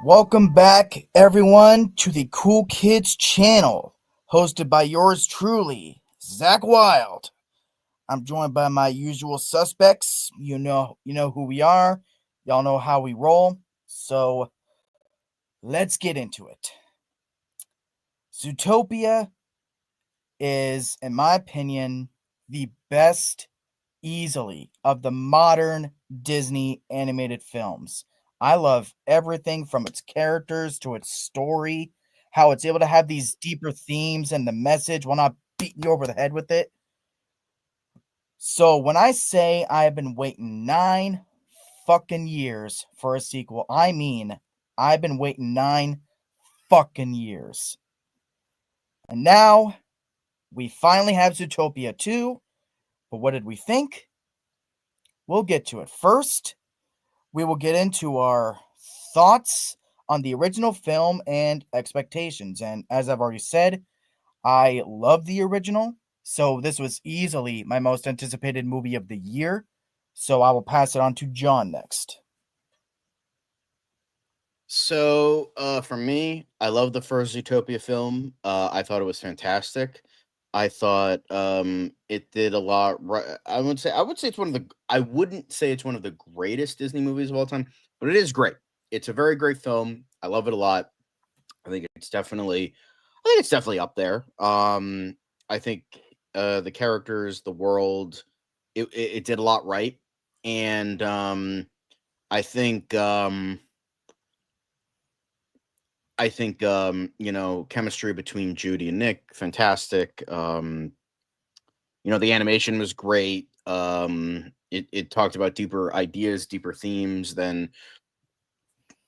Welcome back, everyone, to the Cool Kids channel, hosted by yours truly, Zach Wild. I'm joined by my usual suspects. You know who we are. Y'all know how we roll. So let's get into it. Zootopia is, in my opinion, the best, easily, of the modern Disney animated films. I love everything from its characters to its story, how it's able to have these deeper themes and the message while not beating you over the head with it. So when I say I have been waiting 9 fucking years for a sequel, I mean I've been waiting 9 fucking years. And now we finally have Zootopia 2. But what did we think? We'll get to it. First, we will get into our thoughts on the original film and expectations. And as I've already said, I love the original. So this was easily my most anticipated movie of the year. So I will pass it on to John next. So, for me, I love the first Zootopia film. I thought it was fantastic. I thought it did a lot right. I would say it's one of the I wouldn't say it's one of the greatest Disney movies of all time, but it is great. It's a very great film. I love it a lot. I think it's definitely up there. I think the characters, the world, it did a lot right. And I think chemistry between Judy and Nick, fantastic. The animation was great. It talked about deeper ideas, deeper themes than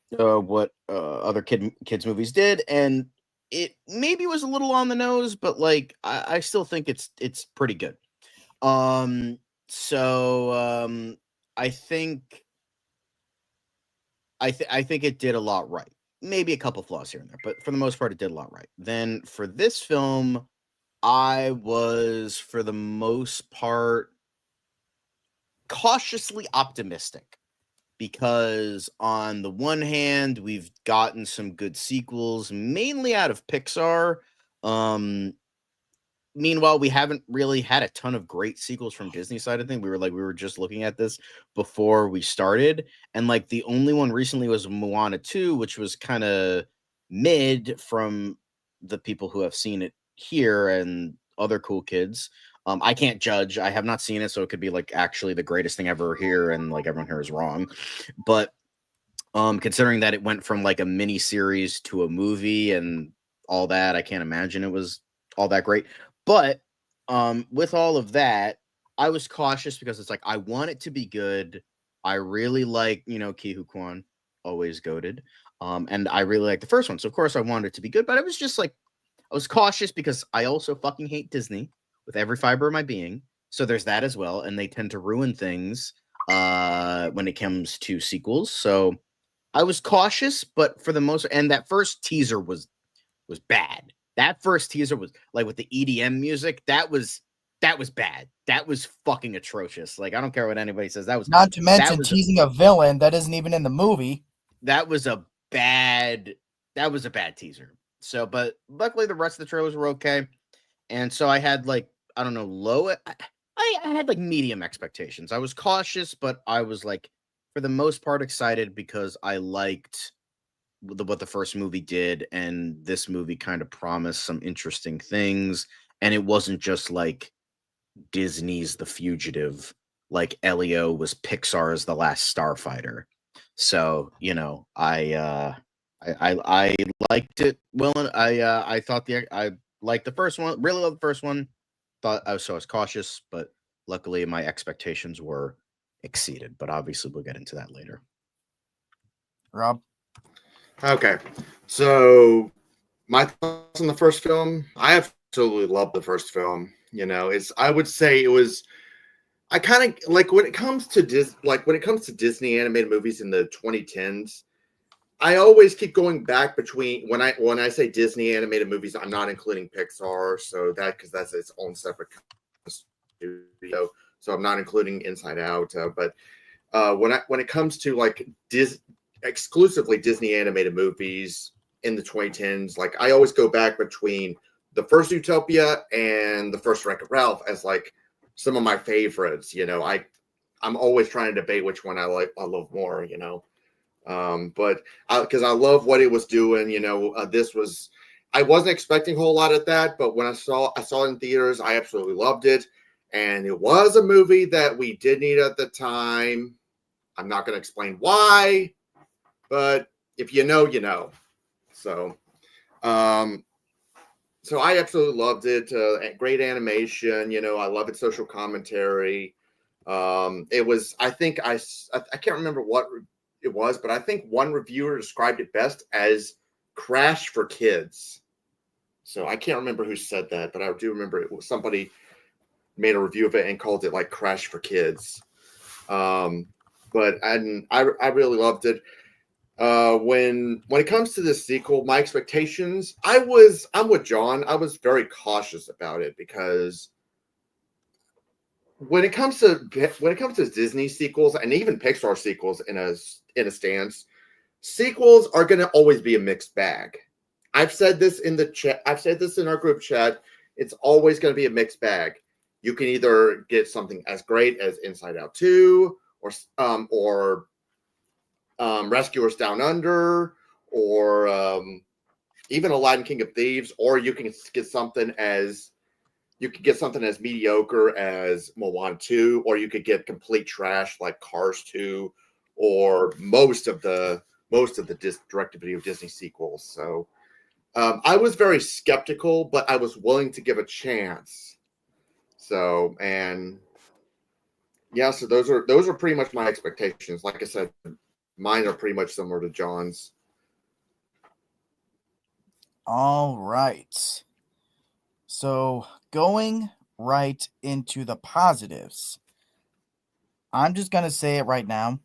what other kids movies did, and it maybe was a little on the nose, but like I still think it's pretty good. Um, so I think I think it did a lot right. Maybe a couple flaws here and there, but for the most part, it did a lot right. Then for this film, I was for the most part cautiously optimistic because on the one hand, we've gotten some good sequels, mainly out of Pixar. Um, Meanwhile, we haven't really had a ton of great sequels from Disney side of thing. We were just looking at this before we started, and like the only one recently was Moana 2, which was kind of mid from the people who have seen it here and other cool kids. I can't judge. I have not seen it, so it could be like actually the greatest thing ever here, and like everyone here is wrong. But considering that it went from like a mini series to a movie and all that, I can't imagine it was all that great. But with all of that, I was cautious because it's like I want it to be good. I really like, Ki Kwan, always goaded. And I really like the first one. So of course I wanted it to be good, but I was just like I was cautious because I also fucking hate Disney with every fiber of my being. So there's that as well, and they tend to ruin things when it comes to sequels. So I was cautious, but for the most, and that first teaser was bad. That first teaser was like with the EDM music. That was bad. That was fucking atrocious. Like I don't care what anybody says. That was Not to that mention was a teasing a villain that isn't even in the movie. that was a bad that was a bad teaser. So, but luckily the rest of the trailers were okay, and so I had like I don't know low. I had like medium expectations. I was cautious, but I was like for the most part excited because I liked what the first movie did, and this movie kind of promised some interesting things, and it wasn't just like Disney's The Fugitive, like Elio was Pixar's The Last Starfighter. So I liked it. Well, I thought I liked the first one. Really loved the first one. I was cautious, but luckily my expectations were exceeded. But obviously we'll get into that later. Rob. Okay, so my thoughts on the first film. I absolutely love the first film. I would say it was. I kind of like when it comes to Disney animated movies in the 2010s. I always keep going back between when I say Disney animated movies, I'm not including Pixar, so because that's its own separate studio. So I'm not including Inside Out, but when it comes to like exclusively Disney animated movies in the 2010s. Like I always go back between the first Zootopia and the first Wreck-It Ralph as like some of my favorites. I'm always trying to debate which one I love more. But because I love what it was doing. This was. I wasn't expecting a whole lot of that, but when I saw it in theaters, I absolutely loved it. And it was a movie that we did need at the time. I'm not going to explain why, but if you know, you know. So, so I absolutely loved it. Great animation. I love its social commentary. It was. I think I can't remember what it was, but I think one reviewer described it best as Crash for kids. So I can't remember who said that, but I do remember it was somebody made a review of it and called it like Crash for kids. But I really loved it. When it comes to this sequel, my expectations, I'm with John. I was very cautious about it because when it comes to Disney sequels and even Pixar sequels in a stance, sequels are going to always be a mixed bag. I've said this in the chat. I've said this in our group chat. It's always going to be a mixed bag. You can either get something as great as Inside Out 2 or Rescuers Down Under, or even Aladdin King of Thieves, or you can get something as mediocre as Moana 2, or you could get complete trash like Cars 2, or most of the direct-to-video Disney sequels. So I was very skeptical, but I was willing to give a chance. So, and yeah, so those are pretty much my expectations. Like I said, mine are pretty much similar to John's. All right. So going right into the positives, I'm just going to say it right now.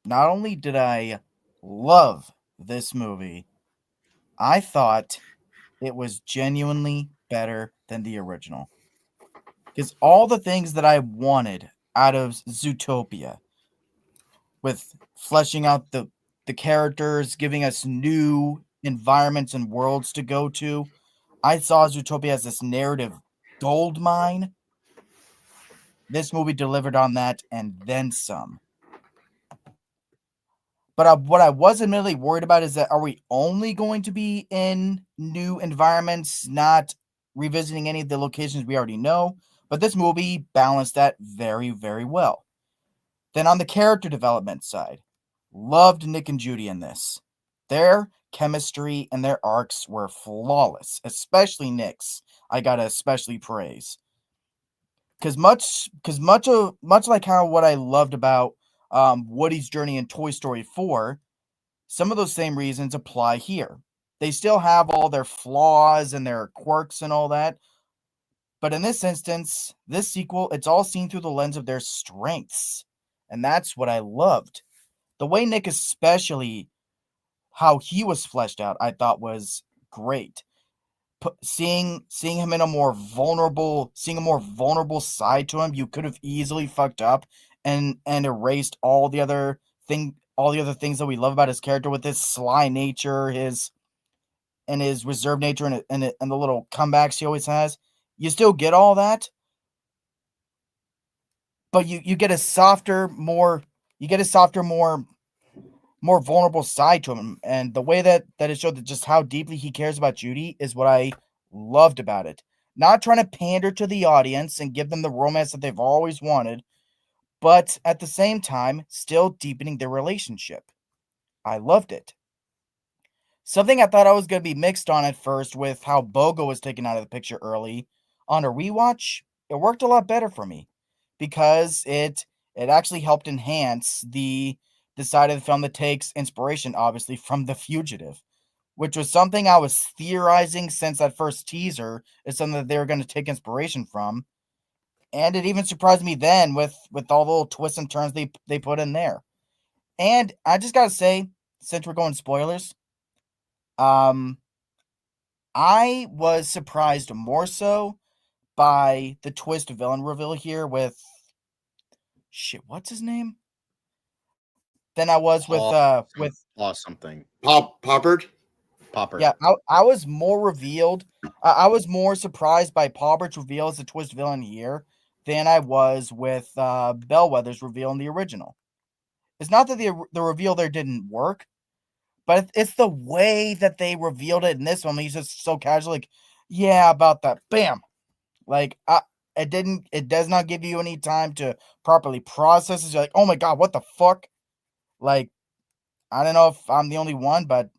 Not only did I love this movie, I thought it was genuinely better than the original. Because all the things that I wanted out of Zootopia, with fleshing out the characters, giving us new environments and worlds to go to, I saw Zootopia as this narrative gold mine. This movie delivered on that and then some. But what I wasn't really worried about is that are we only going to be in new environments, not revisiting any of the locations we already know? But this movie balanced that very, very well. Then on the character development side, loved Nick and Judy in this. Their chemistry and their arcs were flawless, especially Nick's. I gotta especially praise. Because much like how what I loved about Woody's journey in Toy Story 4, some of those same reasons apply here. They still have all their flaws and their quirks and all that. But in this instance, this sequel, it's all seen through the lens of their strengths. And that's what I loved. The way Nick, especially how he was fleshed out, I thought was great. Seeing him in a more vulnerable side to him, you could have easily fucked up and erased all the other things that we love about his character, with his sly nature, his reserved nature, and the little comebacks he always has. You still get all that, but you get a softer, more vulnerable side to him. And the way that it showed that just how deeply he cares about Judy is what I loved about it. Not trying to pander to the audience and give them the romance that they've always wanted, but at the same time, still deepening their relationship. I loved it. Something I thought I was going to be mixed on at first with how Bogo was taken out of the picture early. On a rewatch, it worked a lot better for me because it actually helped enhance the side of the film that takes inspiration, obviously, from The Fugitive, which was something I was theorizing since that first teaser is something that they were going to take inspiration from. And it even surprised me then with all the little twists and turns they put in there. And I just got to say, since we're going spoilers, I was surprised more so by the twist villain reveal here with what's his name? than I was with something. Poppard. Popper. Yeah, I was more revealed. I was more surprised by Paupert's reveal as the twist villain here than I was with Bellwether's reveal in the original. It's not that the reveal there didn't work, but it's the way that they revealed it in this one. He's just so casual, like, yeah, about that, bam. Like, it does not give you any time to properly process it. You're like, oh my god, what the fuck? Like, I don't know if I'm the only one, but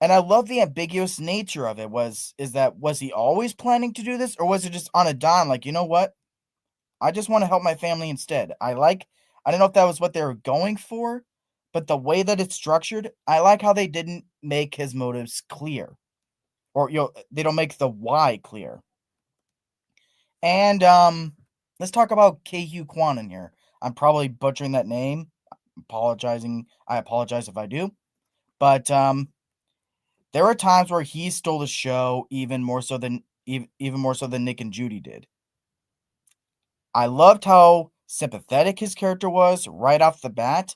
and I love the ambiguous nature of it. Was he always planning to do this, or was it just on a dime? Like, you know what? I just want to help my family instead. I don't know if that was what they were going for, but the way that it's structured, I like how they didn't make his motives clear, or they don't make the why clear. And let's talk about Keihu Kwan in here. I'm probably butchering that name. I apologize if I do, but there are times where he stole the show even more so than Nick and Judy did. I loved how sympathetic his character was right off the bat.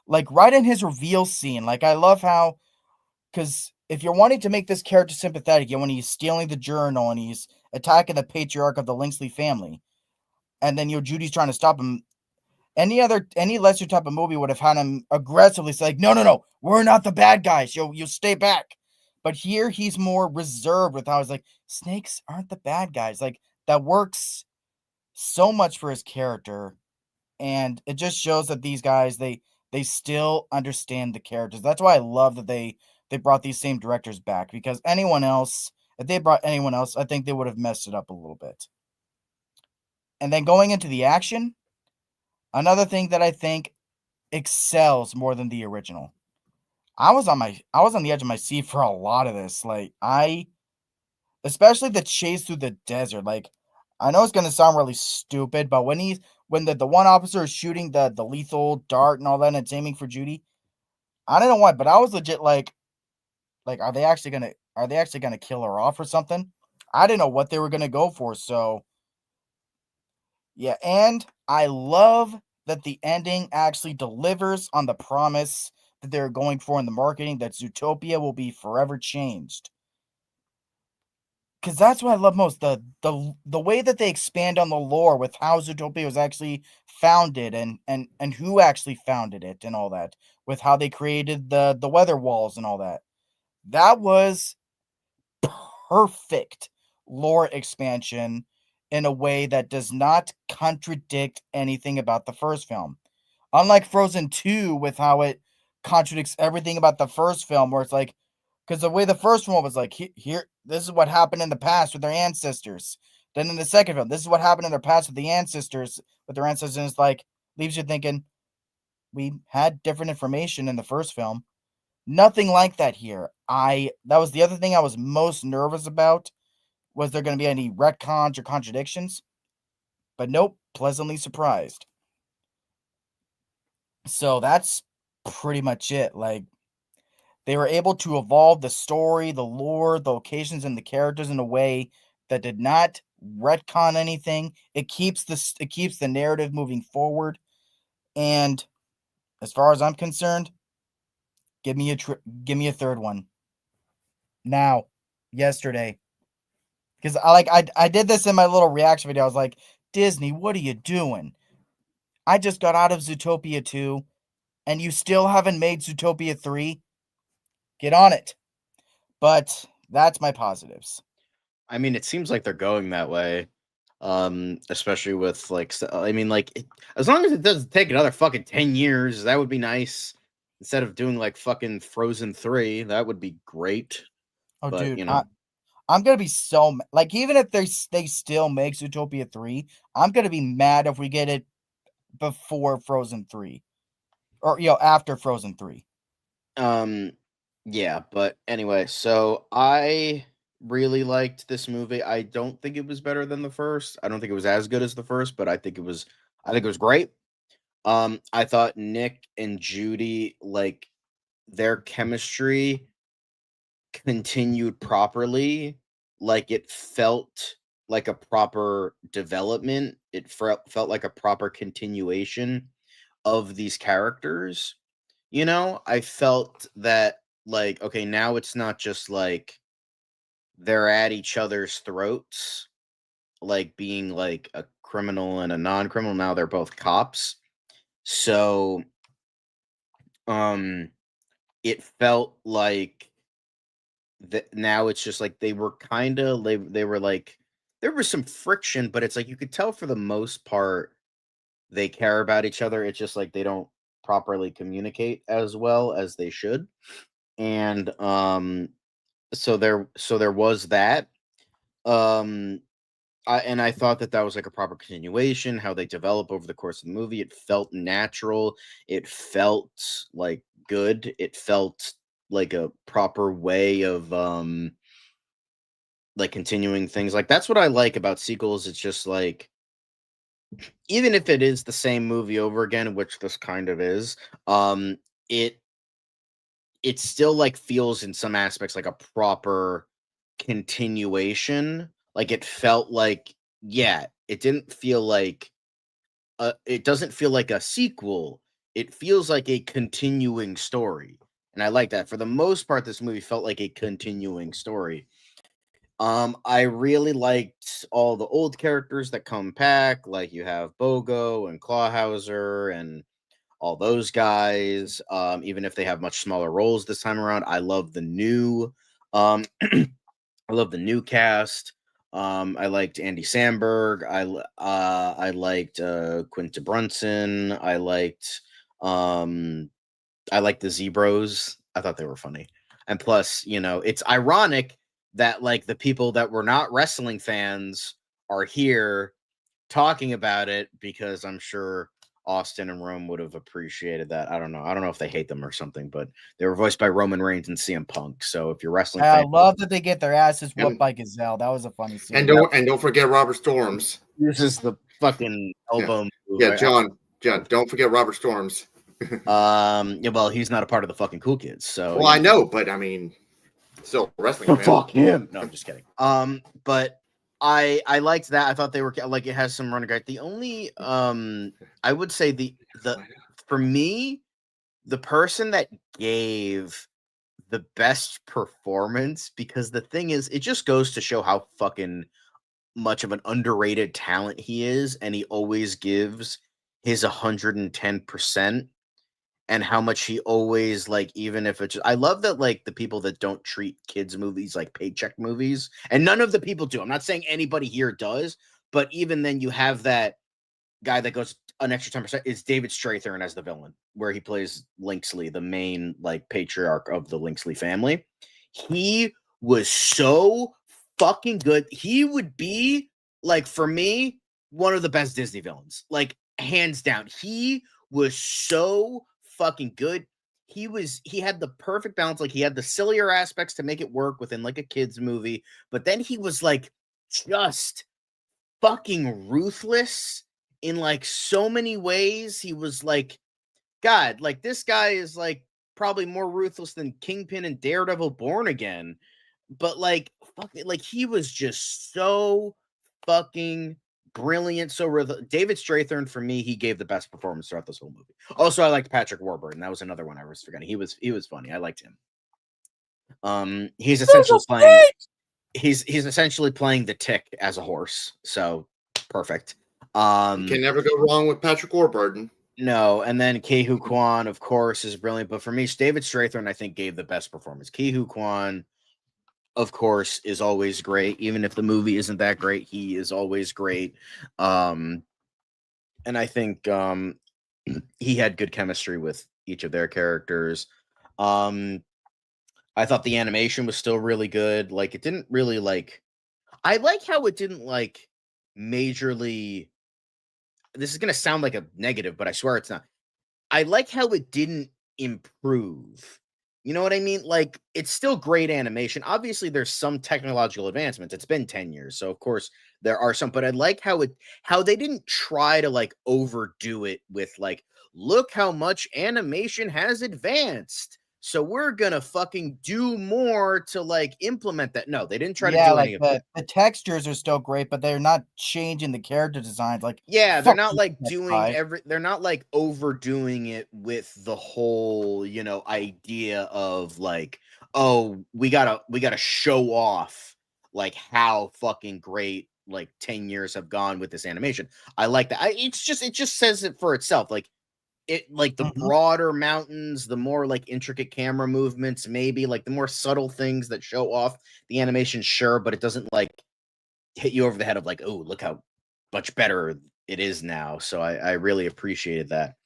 Like right in his reveal scene. Like I love how, because if you're wanting to make this character sympathetic, when he's stealing the journal and he's attacking the patriarch of the Linksley family, and then Judy's trying to stop him. Any lesser type of movie would have had him aggressively say, like, no, we're not the bad guys. You stay back. But here he's more reserved with how he's like, snakes aren't the bad guys. Like that works so much for his character, and it just shows that these guys they still understand the characters. That's why I love that they brought these same directors back, because if they brought anyone else, I think they would have messed it up a little bit. And then going into the action, another thing that I think excels more than the original. I was on the edge of my seat for a lot of this. Like especially the chase through the desert. Like I know it's gonna sound really stupid, but when the one officer is shooting the lethal dart and all that, and it's aiming for Judy, I don't know why, but I was legit like are they actually gonna kill her off or something? I didn't know what they were gonna go for. So yeah, and I love that the ending actually delivers on the promise that they're going for in the marketing, that Zootopia will be forever changed. Because that's what I love most, the way that they expand on the lore with how Zootopia was actually founded, and who actually founded it and all that, with how they created the weather walls and all that. That was perfect lore expansion in a way that does not contradict anything about the first film. Unlike Frozen 2, with how it contradicts everything about the first film, where it's like, because the way the first one was like, here, this is what happened in the past with their ancestors. Then in the second film, this is what happened in their past with their ancestors, and it's like, leaves you thinking, we had different information in the first film. Nothing like that here. That was the other thing I was most nervous about. Was there going to be any retcons or contradictions? But nope, pleasantly surprised. So that's pretty much it. Like, they were able to evolve the story, the lore, the locations, and the characters in a way that did not retcon anything. It keeps the narrative moving forward. And as far as I'm concerned, give me a third one now, yesterday. Because I did this in my little reaction video. I was like, Disney, what are you doing? I just got out of Zootopia 2, and you still haven't made Zootopia 3. Get on it. But that's my positives. I mean, it seems like they're going that way. Especially with as long as it doesn't take another fucking 10 years, that would be nice. Instead of doing like fucking Frozen 3, that would be great. Oh, But dude, you know, I'm gonna be so like, even if they still make Zootopia 3, I'm gonna be mad if we get it before Frozen 3, or after Frozen 3. yeah, but anyway, so I really liked this movie. I don't think it was better than the first. I don't think it was as good as the first, but I think it was great. I thought Nick and Judy, like, their chemistry continued properly. Like, it felt like a proper development. It felt like a proper continuation. of these characters. You know, I felt that, like, okay, now it's not just like they're at each other's throats, like being like a criminal and a non-criminal. Now they're both cops. So um it felt like that now it's just like they were kind of they were like there was some friction, but it's like you could tell for the most part they care about each other. It's just like they don't properly communicate as well as they should. And so there was that. Um I thought that was like a proper continuation, how they develop over the course of the movie. It felt natural. It felt like good. It felt like a proper way of like continuing things. Like that's what I like about sequels. It's just like even if it is the same movie over again, which this kind of is, it it still like feels in some aspects like a proper continuation. Like it felt like, yeah, it didn't feel like it doesn't feel like a sequel. It feels like a continuing story. And I like that. For the most part, this movie felt like a continuing story. I really liked all the old characters that come back, like you have Bogo and Clawhauser and all those guys. Even if they have much smaller roles this time around, I love the new I love the new cast. I liked Andy Samberg. I liked Quinta Brunson. I liked the Zebros. I thought they were funny. And plus, you know, it's ironic that like the people that were not wrestling fans are here talking about it, because I'm sure Austin and Rome would have appreciated that. I don't know. I don't know if they hate them or something, but they were voiced by Roman Reigns and CM Punk. So if you're wrestling I fan, love that they get their asses whooped And- by Gazelle. That was a funny scene. And don't forget Robert Storms. this is the fucking elbow move. Yeah, John, don't forget Robert Storms. Yeah, well, he's not a part of the fucking Cool Kids, so Well, I know, but I mean, still wrestling. oh, fan. fuck him. No, I'm just kidding. But I liked that. I thought they were like it has some running guide. The only I would say the for me, the person that gave the best performance, because the thing is, it just goes to show how fucking much of an underrated talent he is, and he always gives his 110%. And how much he always like, even if it's just, I love that like the people that don't treat kids movies like paycheck movies, and none of the people do. I'm not saying anybody here does, but even then you have that guy that goes an extra 10%. Is David Strathairn as the villain, where he plays Linksley, the main like patriarch of the Linksley family. He was so fucking good. He would be like, for me, one of the best Disney villains, like hands down. He was so fucking good. He had the perfect balance. Like he had the sillier aspects to make it work within like a kids movie, but then he was like just fucking ruthless in like so many ways. He was like, God, like this guy is like probably more ruthless than Kingpin and Daredevil Born Again. But like, fuck it, like he was just so fucking brilliant. So David Strathairn, for me, he gave the best performance throughout this whole movie. Also, I liked Patrick Warburton. That was another one I was forgetting. He was funny. I liked him. He's essentially playing. He's essentially playing the Tick as a horse. So perfect. You can never go wrong with Patrick Warburton. No, and then Ke-Huy Quan, of course, is brilliant. But for me, David Strathairn, I think, gave the best performance. Ke-Huy Quan, of course, is always great. Even if the movie isn't that great, he is always great. And I think he had good chemistry with each of their characters. I thought the animation was still really good. Like, it didn't really, like... I like how it didn't, like, majorly... This is going to sound like a negative, but I swear it's not. I like how it didn't improve. You know what I mean? Like, it's still great animation. Obviously, there's some technological advancements. It's been 10 years, so of course there are some, but I like how they didn't try to like overdo it with like, look how much animation has advanced. so we're gonna fucking do more to like implement that. No, they didn't try to Yeah, do like any of it. the textures are still great, but they're not changing the character designs. Like, Yeah, they're fuck not you, like doing CSI. they're not like overdoing it with the whole, idea of like, oh, we gotta show off like how fucking great like 10 years have gone with this animation. I like that. It just says it for itself. Like like the Mhm. broader mountains, the more like intricate camera movements, maybe like the more subtle things that show off the animation, sure, but it doesn't like hit you over the head of like, oh, look how much better it is now. So I really appreciated that.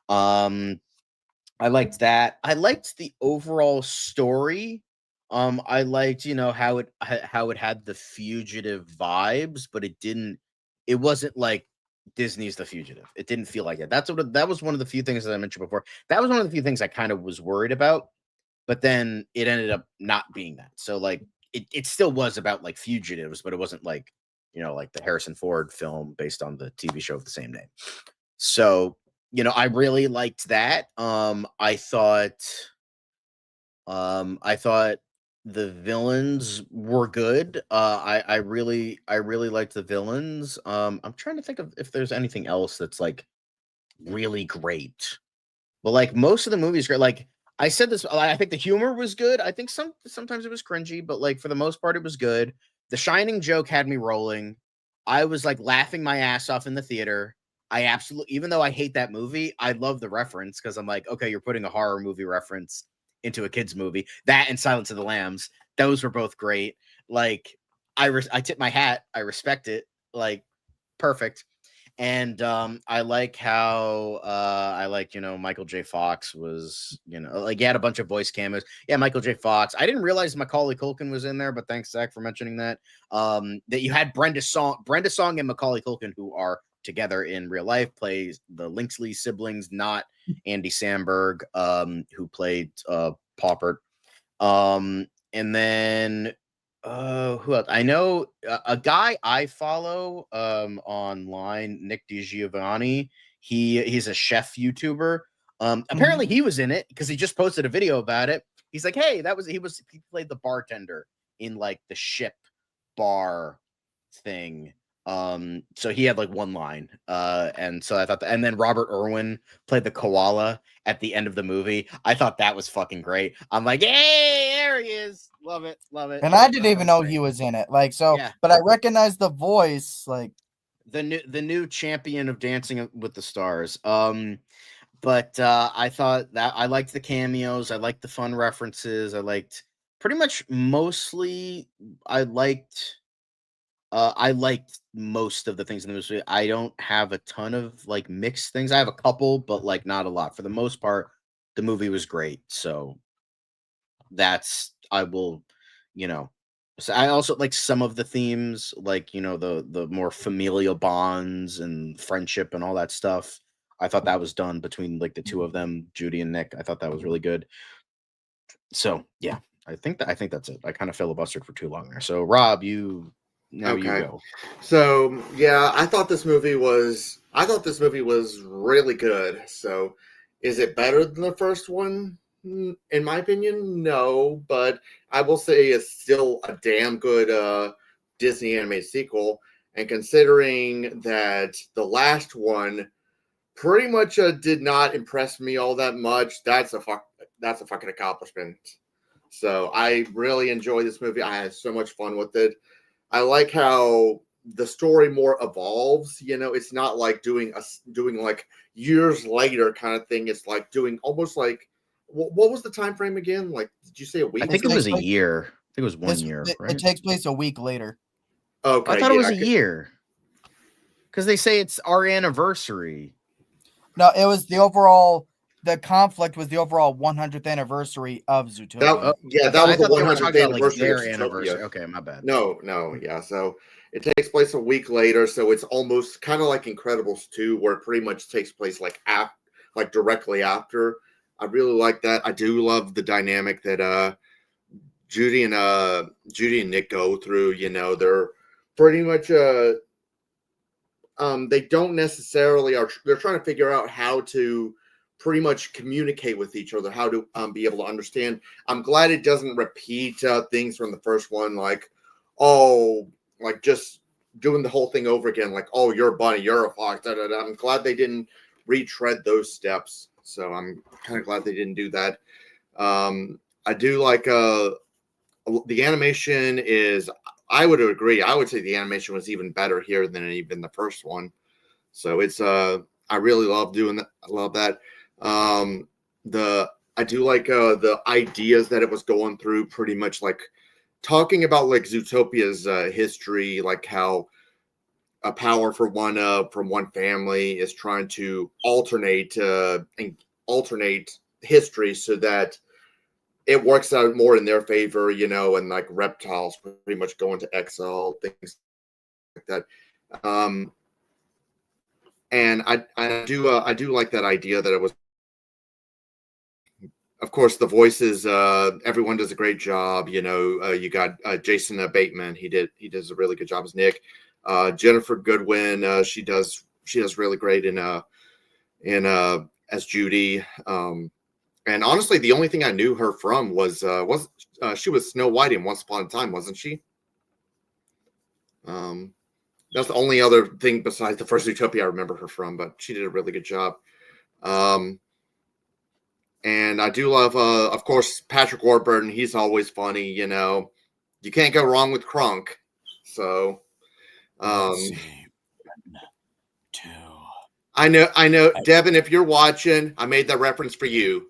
I liked that. I liked the overall story. I liked, how it had the fugitive vibes, but it wasn't like Disney's The Fugitive. It didn't feel like it. That was one of the few things that I mentioned before. That was one of the few things I kind of was worried about, but then it ended up not being that. So like it still was about like fugitives, but it wasn't like, like the Harrison Ford film based on the TV show of the same name. So, I really liked that. I thought the villains were good. I really liked the villains. I'm trying to think of if there's anything else that's like really great. But like most of the movies, great. Like I said this, I think the humor was good. I think sometimes it was cringy, but like for the most part, it was good. The Shining joke had me rolling. I was like laughing my ass off in the theater. I absolutely, even though I hate that movie, I love the reference because I'm like, okay, you're putting a horror movie reference into a kids movie. That and Silence of the Lambs, those were both great. Like I tip my hat. I respect it. Like perfect. And I like how Michael J. Fox was, like he had a bunch of voice cameos. Yeah, Michael J. Fox. I didn't realize Macaulay Culkin was in there, but thanks, Zach, for mentioning that. That you had Brenda Song and Macaulay Culkin, who are together in real life, plays the Linksley siblings, not Andy Samberg, who played Poppert. And then who else? I know a guy I follow online, Nick DiGiovanni. He's a chef YouTuber. Apparently he was in it because he just posted a video about it. He's like, hey, he played the bartender in like the ship bar thing. So he had like one line. And so I thought and then Robert Irwin played the koala at the end of the movie. I thought that was fucking great. I'm like, hey, there he is. Love it, love it. And I didn't even know he was in it. Like, so, Yeah. but I recognized the voice. Like, The new champion of Dancing with the Stars. But I thought that I liked the cameos. I liked the fun references. I liked pretty much mostly. I liked most of the things in the movie. I don't have a ton of like mixed things. I have a couple, but like not a lot. For the most part, the movie was great. So I will, you know. So I also like some of the themes, like the more familial bonds and friendship and all that stuff. I thought that was done between like the two of them, Judy and Nick. I thought that was really good. So yeah, I think that's it. I kind of filibustered for too long there. So Rob, you Okay. go. So yeah, I thought this movie was really good. So is it better than the first one? In my opinion, no, but I will say it's still a damn good Disney animated sequel. And considering that the last one pretty much did not impress me all that much, that's a fucking accomplishment. So I really enjoy this movie. I had so much fun with it. I like how the story more evolves. It's not like doing like years later kind of thing. It's like doing almost like what was the time frame again? Like, did you say a week? I think it was a year. I think it was 1 year, it right? takes place a week later. I Okay, thought it was yeah. a year because they say it's our anniversary. No, it was the conflict was the overall 100th anniversary of Zootopia. That was the I thought they were 100th talking about like anniversary of their Zootopia. anniversary. Okay, my bad. No, yeah. So it takes place a week later. So it's almost kind of like Incredibles 2, where it pretty much takes place like directly after. I really like that. I do love the dynamic that Judy and Nick go through. They're pretty much they don't necessarily they're trying to figure out how to pretty much communicate with each other, how to be able to understand. I'm glad it doesn't repeat things from the first one, like, oh, like just doing the whole thing over again, like, oh, you're a bunny, you're a fox. Da, da, da. I'm glad they didn't retread those steps. So I'm kind of glad they didn't do that. I do like the animation is, I would agree. I would say the animation was even better here than even the first one. So it's I really love doing that. I love that. I do like the ideas that it was going through, pretty much like talking about like Zootopia's history, like how a power from one family is trying to alternate history so that it works out more in their favor, you know, and like reptiles pretty much go into exile, things like that. And I do like that idea that it was, of course, the voices. Everyone does a great job. You know, you got Jason Bateman. He does a really good job as Nick. Jennifer Goodwin. She does really great in as Judy. And honestly, the only thing I knew her from was she was Snow White in Once Upon a Time, wasn't she? That's the only other thing besides the first Zootopia I remember her from, but she did a really good job. And I do love, of course, Patrick Warburton. He's always funny, you know. You can't go wrong with Kronk. So, I know, Devin, if you're watching, I made that reference for you.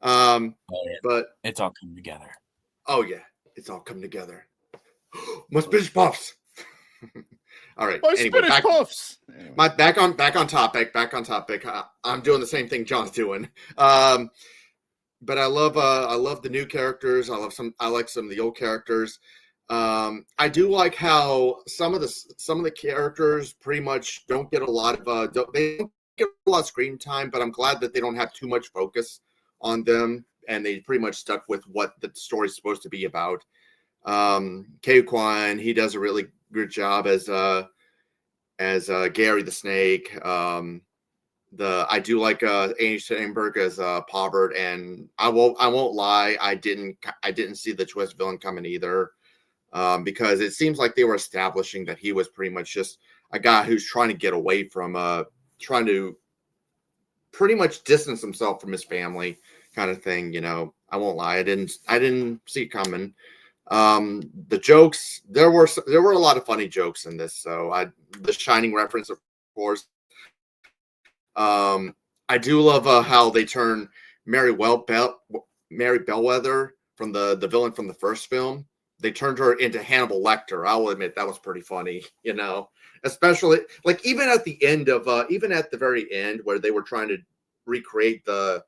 But it's all coming together. Oh yeah, it's all coming together. My Spanish puffs. All right. My anyway, Spanish puffs. Anyway. Back on topic. I'm doing the same thing John's doing. But I love the new characters. I like some of the old characters. I do like how some of the characters pretty much don't get a lot of they don't get a lot of screen time, but I'm glad that they don't have too much focus on them, and they pretty much stuck with what the story's supposed to be about. Kei Kwan, he does a really good job as Gary the Snake. I do like Andy Samberg as Pobbert, and I won't lie, I didn't see the twist villain coming either, because it seems like they were establishing that he was pretty much just a guy who's trying to get away from trying to pretty much distance himself from his family, kind of thing. You know, I won't lie, I didn't see it coming. The jokes, there were a lot of funny jokes in this. So the Shining reference, of course. I do love how they turn Mary Bellwether from the villain from the first film. They turned her into Hannibal Lecter. I will admit that was pretty funny, you know, especially like even at the very end where they were trying to recreate the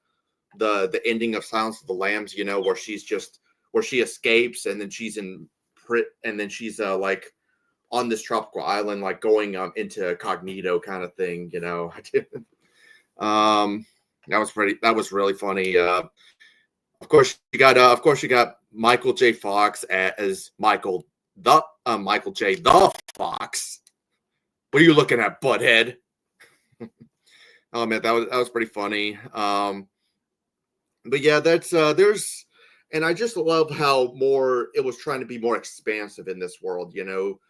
ending of Silence of the Lambs, you know, where she escapes and then she's like on this tropical island, like going into cognito kind of thing, you know. That was really funny. Of course you got Michael J. Fox as Michael J. the Fox. What are you looking at, butthead? Oh man, that was pretty funny. But yeah, that's there's, and I just love how it was trying to be more expansive in this world, you know.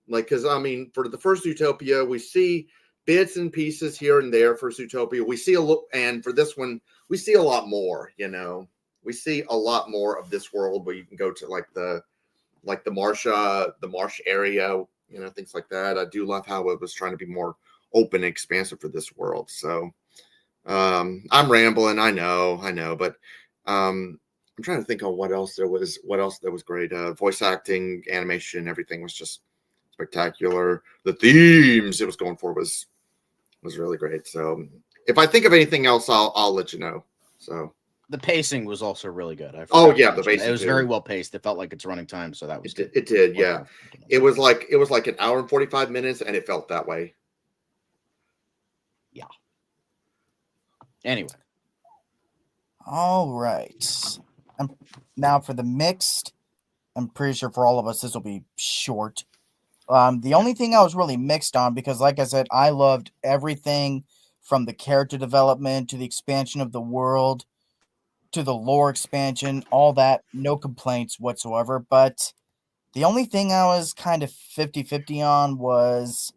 Like, because I mean, for the first Zootopia, we see bits and pieces here and there. For Zootopia, we see and for this one, we see a lot more. You know, we see a lot more of this world where you can go to the marsh area, you know, things like that. I do love how it was trying to be more open and expansive for this world. So, I'm rambling, I know, but I'm trying to think of what else there was great. Voice acting, animation, everything was just spectacular. The themes it was going for was really great. So if I think of anything else, I'll let you know. So the pacing was also really good. The pacing. It was very well paced. It felt like it's running time, so that was good. It did, yeah. It was like an hour and 45 minutes, and it felt that way. Yeah. Anyway. All right. Now for the mixed, I'm pretty sure for all of us this will be short. The only thing I was really mixed on, because like I said, I loved everything from the character development to the expansion of the world to the lore expansion, all that, no complaints whatsoever. But the only thing I was kind of 50-50 on was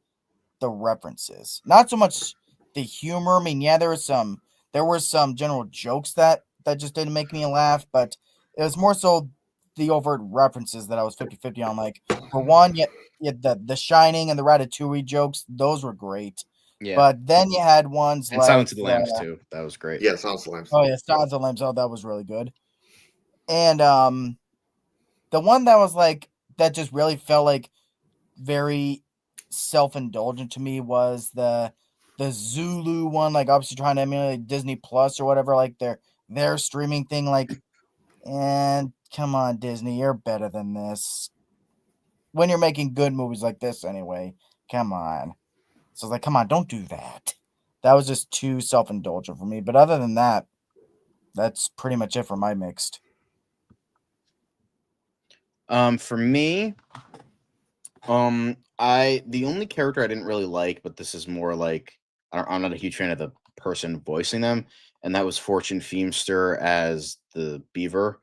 the references. Not so much the humor. I mean, yeah, there were some general jokes that just didn't make me laugh, but it was more so the overt references that I was 50-50 on. Like, for one, the Shining and the Ratatouille jokes, those were great. Yeah. But then you had ones And like Silence of the Lambs too. That was great. Yeah, Silence of the Lambs. Oh yeah, Silence of the Lambs. Oh, that was really good. And the one that was like that just really felt like very self-indulgent to me was the Zulu one, like obviously trying to emulate Disney Plus or whatever, like their streaming thing, like, and come on, Disney, you're better than this. When you're making good movies like this anyway, come on. So it's like, come on, don't do that. That was just too self-indulgent for me. But other than that, that's pretty much it for my mixed. For me, the only character I didn't really like, but this is more like I'm not a huge fan of the person voicing them, and that was Fortune Feimster as the beaver.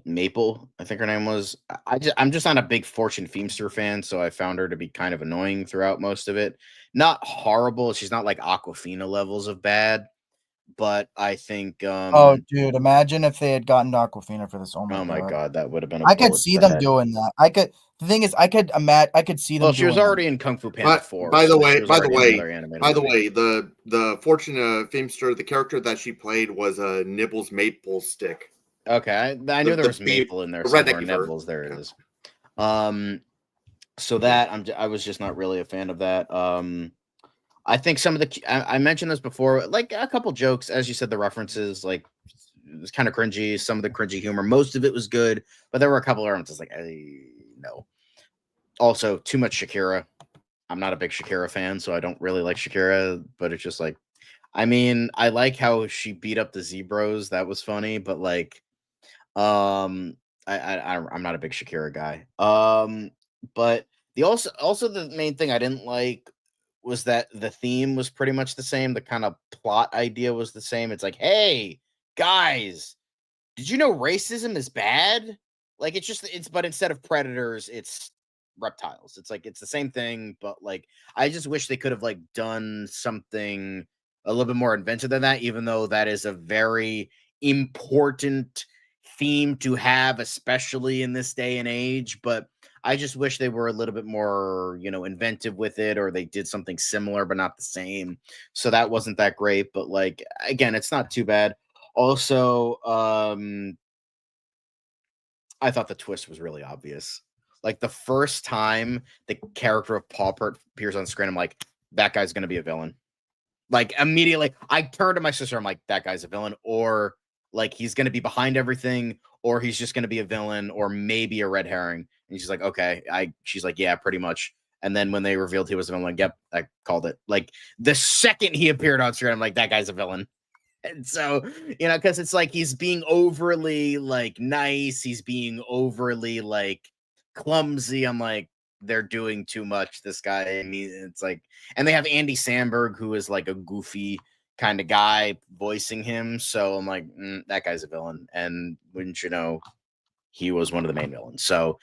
Maple, I think her name was. I'm just not a big Fortune Feimster fan, so I found her to be kind of annoying throughout most of it. Not horrible. She's not like Aquafina levels of bad, but I think Oh, dude, imagine if they had gotten Aquafina for this. Oh my god. god, that would have been a I could bullet see to the them head. doing that. The thing is, I could imagine. I could see them. Well, she was doing already in Kung Fu Panda 4. By the way, the Fortune Feimster, the character that she played was a Nibbles Maple Stick. Okay, I knew there was Maple in there somewhere. Nibbles, there it is. So that I was just not really a fan of that. I think some of the I mentioned this before, like a couple jokes, as you said, the references, like it was kind of cringy. Some of the cringy humor, most of it was good, but there were a couple of references like, no. Also, too much Shakira. I'm not a big Shakira fan, so I don't really like Shakira, but it's just like, I mean, I like how she beat up the Zebros. That was funny, but like, I'm not a big Shakira guy. But the also the main thing I didn't like was that the theme was pretty much the same. The kind of plot idea was the same. It's like, hey, guys, did you know racism is bad? Like, but instead of predators, it's reptiles. It's like, it's the same thing, but like, I just wish they could have like done something a little bit more inventive than that, even though that is a very important theme to have, especially in this day and age. But I just wish they were a little bit more, inventive with it, or they did something similar but not the same. So that wasn't that great. But like, again, it's not too bad. Also, I thought the twist was really obvious. Like the first time the character of Paw appears on screen, I'm like, that guy's gonna be a villain. Like immediately, I turned to my sister. I'm like, that guy's a villain, or like he's gonna be behind everything, or he's just gonna be a villain, or maybe a red herring. And she's like, okay. She's like, yeah, pretty much. And then when they revealed he was a villain, like, yep, I called it. Like the second he appeared on screen, I'm like, that guy's a villain. And so, because it's like he's being overly like nice, he's being overly like clumsy. I'm like, they're doing too much, this guy. And it's like, and they have Andy Samberg, who is like a goofy kind of guy voicing him. So I'm like, that guy's a villain. And wouldn't you know, he was one of the main villains. So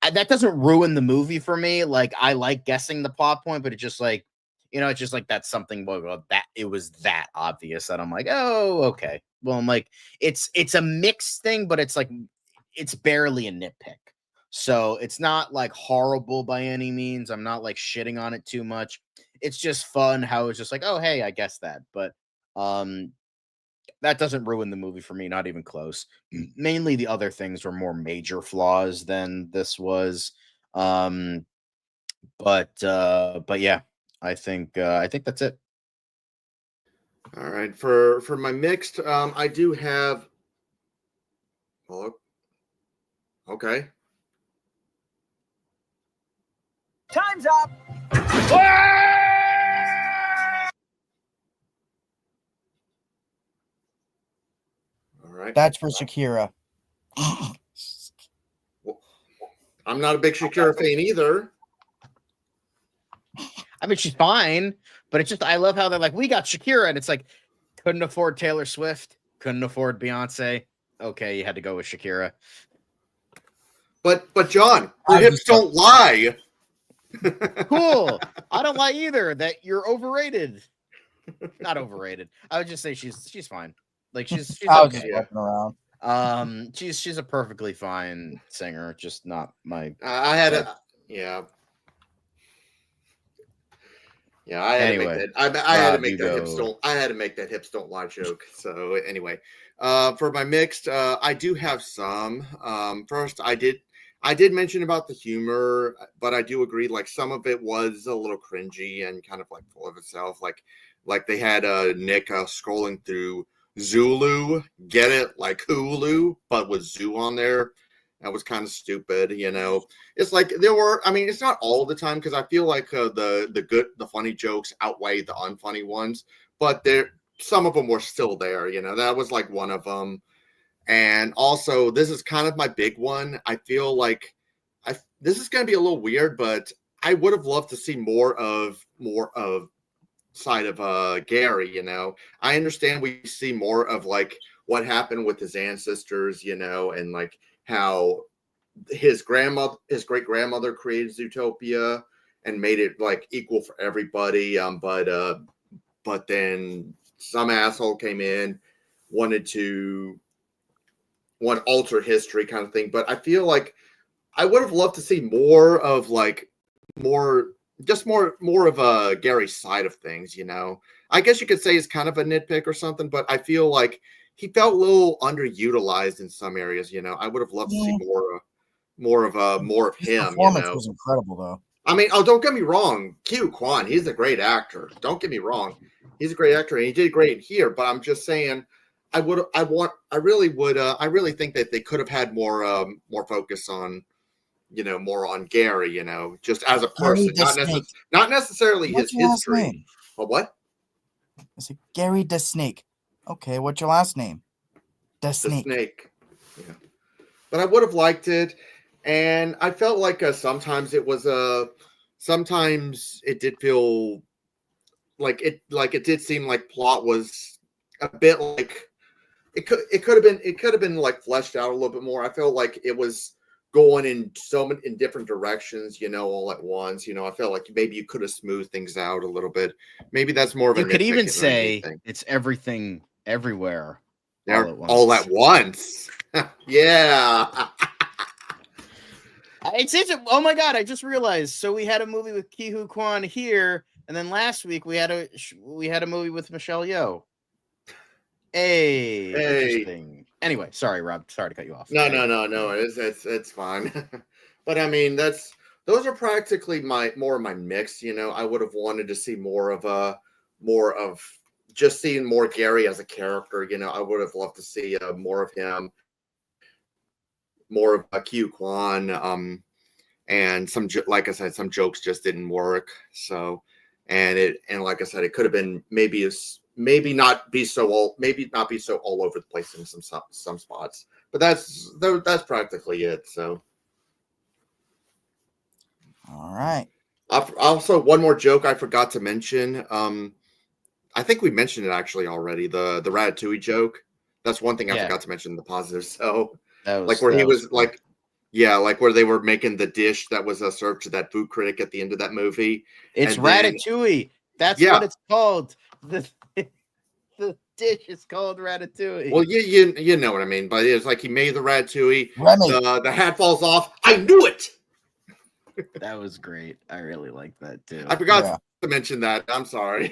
that doesn't ruin the movie for me. Like, I like guessing the plot point, but it's just like, it's just like that's something that it was that obvious that I'm like, oh, okay. Well, I'm like, it's a mixed thing, but it's like, it's barely a nitpick. So it's not like horrible by any means. I'm not like shitting on it too much. It's just fun how it's just like, oh, hey, I guess that. But that doesn't ruin the movie for me, not even close. Mainly the other things were more major flaws than this was. But yeah, I think that's it. All right, for my mixed, I do have. Well, okay. Time's up. All right. That's for Shakira. I'm not a big Shakira fan either. I mean, she's fine, but it's just I love how they're like, we got Shakira, and it's like, couldn't afford Taylor Swift, couldn't afford Beyonce. Okay, you had to go with Shakira. But John, her hips don't lie. Cool. I don't lie either that you're overrated. Not overrated. I would just say she's fine. Like she's I was just okay. walking around. She's a perfectly fine singer, just not my. I had a yeah. Yeah, I had Anyway, to make that. I had to Rob, make you that hips go. don't. I had to make that hips don't lie joke. So anyway, for my mixed, I do have some. First, I did mention about the humor, but I do agree. Like some of it was a little cringy and kind of like full of itself. Like they had Nick scrolling through Zulu, get it, like Hulu, but with Zoo on there. That was kind of stupid, you know. It's like there were. I mean, it's not all the time because I feel like the funny jokes outweigh the unfunny ones, but some of them were still there. You know, that was like one of them. And also, this is kind of my big one. I feel like this is going to be a little weird, but I would have loved to see more of side of Gary. You know, I understand we see more of like what happened with his ancestors. You know, and like how his great grandmother created Zootopia and made it like equal for everybody. But then some asshole came in, wanted alter history kind of thing. But I feel like I would have loved to see more of like more of a Gary side of things, you know. I guess you could say it's kind of a nitpick or something, but I feel like he felt a little underutilized in some areas, you know. I would have loved to see more of His him, you performance know. was incredible, though. I mean, don't get me wrong, Q Kwan, he's a great actor. Don't get me wrong, he's a great actor, and he did great here. But I'm just saying, I really think that they could have had more focus on, you know, more on Gary, you know, just as a person, not necessarily What's his your last history. name? But what? I said Gary the Snake. Okay, what's your last name? The Snake. The Snake. Yeah. But I would have liked it, and I felt like sometimes it did feel like it did seem like plot was a bit like it could have been like fleshed out a little bit more. I felt like it was going in in different directions, you know, all at once. You know, I felt like maybe you could have smoothed things out a little bit. Maybe that's more of a You could even nitpick than say anything. it's everything everywhere All at once. Yeah. Oh my god! I just realized. So we had a movie with Ki-Hu Kwan here, and then last week we had a movie with Michelle Yeoh. Hey, interesting. Anyway, sorry, Rob. Sorry to cut you off. No. It's fine. But I mean, those are practically more of my mix. You know, I would have wanted to see more of just seeing more Gary as a character. You know, I would have loved to see more of him, more of Q Kwan. And like I said, some jokes just didn't work. So, and like I said, it could have been maybe not be so all over the place in some spots. But that's practically it. So, All right. also one more joke I forgot to mention. I think we mentioned it actually already. The Ratatouille joke. That's one thing I forgot to mention in the positives. So, like where he was like. Yeah, like where they were making the dish that was served to that food critic at the end of that movie. It's Ratatouille. That's what it's called. The dish is called Ratatouille. Well, you know what I mean. But it's like he made the Ratatouille. The hat falls off. I knew it. That was great. I really like that too. I forgot to mention that. I'm sorry.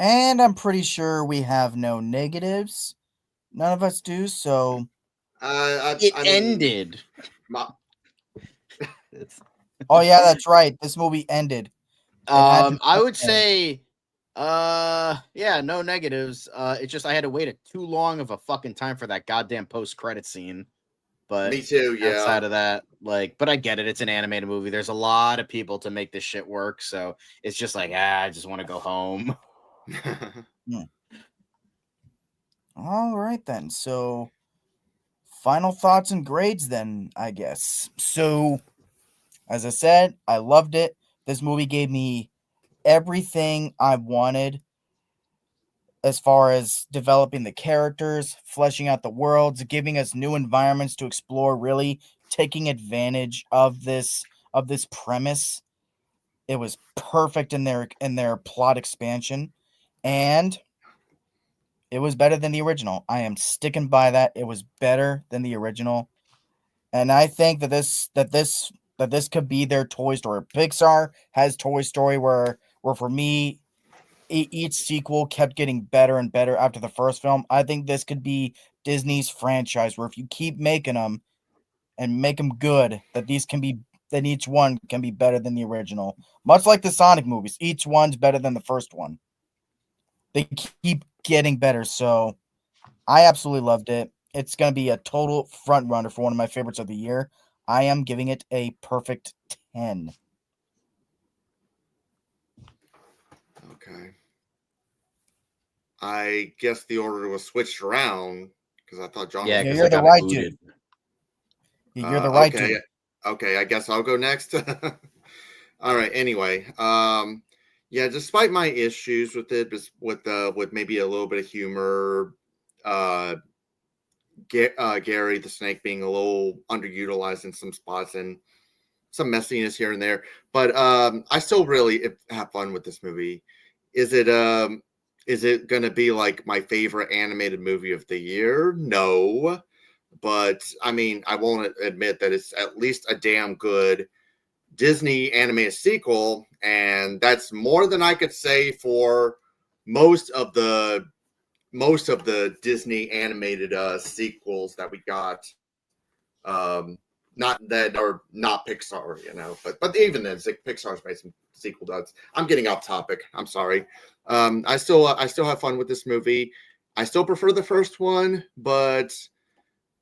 And I'm pretty sure we have no negatives. None of us do. So. It ended. Oh yeah, that's right. This movie ended. I would say, no negatives. It's just I had to wait too long of a fucking time for that goddamn post-credit scene. But me too. Yeah. Outside of that, but I get it. It's an animated movie. There's a lot of people to make this shit work, so it's just like I just want to go home. All right then. So. Final thoughts and grades then, I guess. So, as I said, I loved it. This movie gave me everything I wanted as far as developing the characters, fleshing out the worlds, giving us new environments to explore, really taking advantage of this premise. It was perfect in their plot expansion, and it was better than the original. I am sticking by that. It was better than the original. And I think that this could be their Toy Story. Pixar has Toy Story where for me each sequel kept getting better and better after the first film. I think this could be Disney's franchise where if you keep making them and make them good, that each one can be better than the original. Much like the Sonic movies, each one's better than the first one. They keep getting better, so I absolutely loved it. It's going to be a total front runner for one of my favorites of the year. I am giving it a perfect 10. Okay. I guess the order was switched around because I thought John. Yeah, was because you're I the got right booted. dude. You're the right okay. dude. Okay, I guess I'll go next. All right. Anyway, yeah. Despite my issues with it, with maybe a little bit of humor, Gary the Snake being a little underutilized in some spots and some messiness here and there, but I still really have fun with this movie. Is it going to be like my favorite animated movie of the year? No, but I mean, I won't admit that it's at least a damn good Disney animated sequel, and that's more than I could say for most of the Disney animated sequels that we got. Not that are not Pixar, but even then, Pixar's made some sequel duds. I'm getting off topic. I'm sorry. I still have fun with this movie. I still prefer the first one, but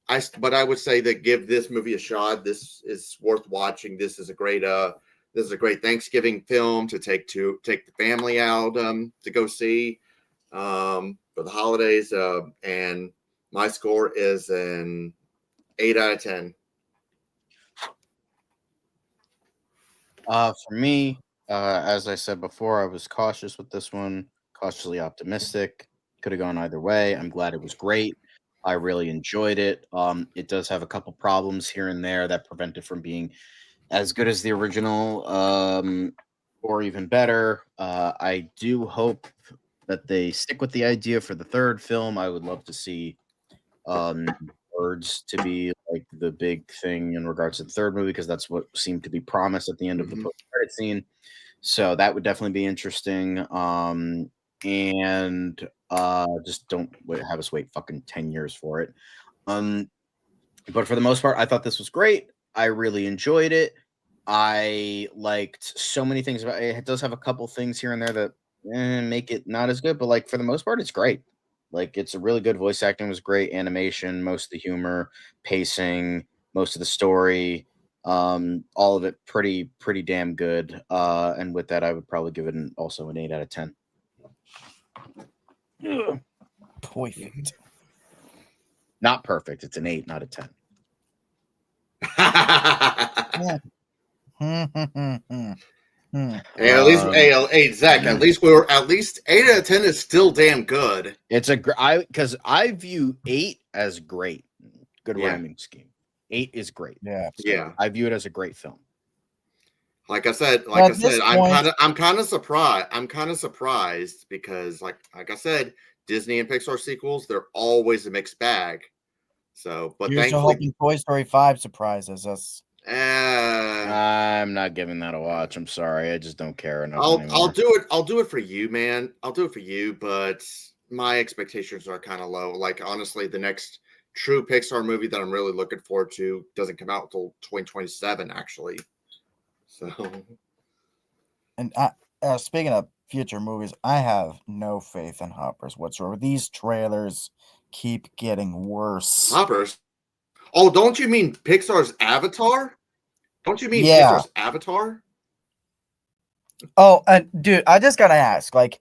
I would say that give this movie a shot. This is worth watching. This is a great Thanksgiving film to take the family out to go see for the holidays. And my score is an 8 out of 10. For me, as I said before, I was cautious with this one, cautiously optimistic. Could have gone either way. I'm glad it was great. I really enjoyed it. It does have a couple problems here and there that prevent it from being as good as the original, or even better. I do hope that they stick with the idea for the third film. I would love to see birds to be like the big thing in regards to the third movie, because that's what seemed to be promised at the end of the post-credit scene. So that would definitely be interesting. And just don't have us wait fucking 10 years for it. But for the most part, I thought this was great. I really enjoyed it. I liked so many things about it. It does have a couple things here and there that make it not as good, but like for the most part, it's great. Like it's a really good voice acting was great, animation, most of the humor, pacing, most of the story, all of it pretty damn good. And with that, I would probably give it also an 8 out of 10. Perfect. Not perfect. It's an 8, not a 10. Hey, at least, hey, Zach. At least 8 out of 10 is still damn good. It's because I view 8 as great. Good rhyming scheme. 8 is great. Yeah, yeah. I view it as a great film. Like I said, I'm kind of surprised. I'm kind of surprised because, like I said, Disney and Pixar sequels, they're always a mixed bag. So, but you're still hoping Toy Story 5 surprises us. I'm not giving that a watch. I'm sorry. I just don't care enough. I'll do it. I'll do it for you, man. I'll do it for you, but my expectations are kind of low. Like honestly, the next true Pixar movie that I'm really looking forward to doesn't come out until 2027, actually. So, and speaking of future movies, I have no faith in Hoppers whatsoever. These trailers keep getting worse. Hoppers? Oh, don't you mean Pixar's Avatar? Don't you mean Pixar's Avatar? Oh, dude, I just gotta ask, like,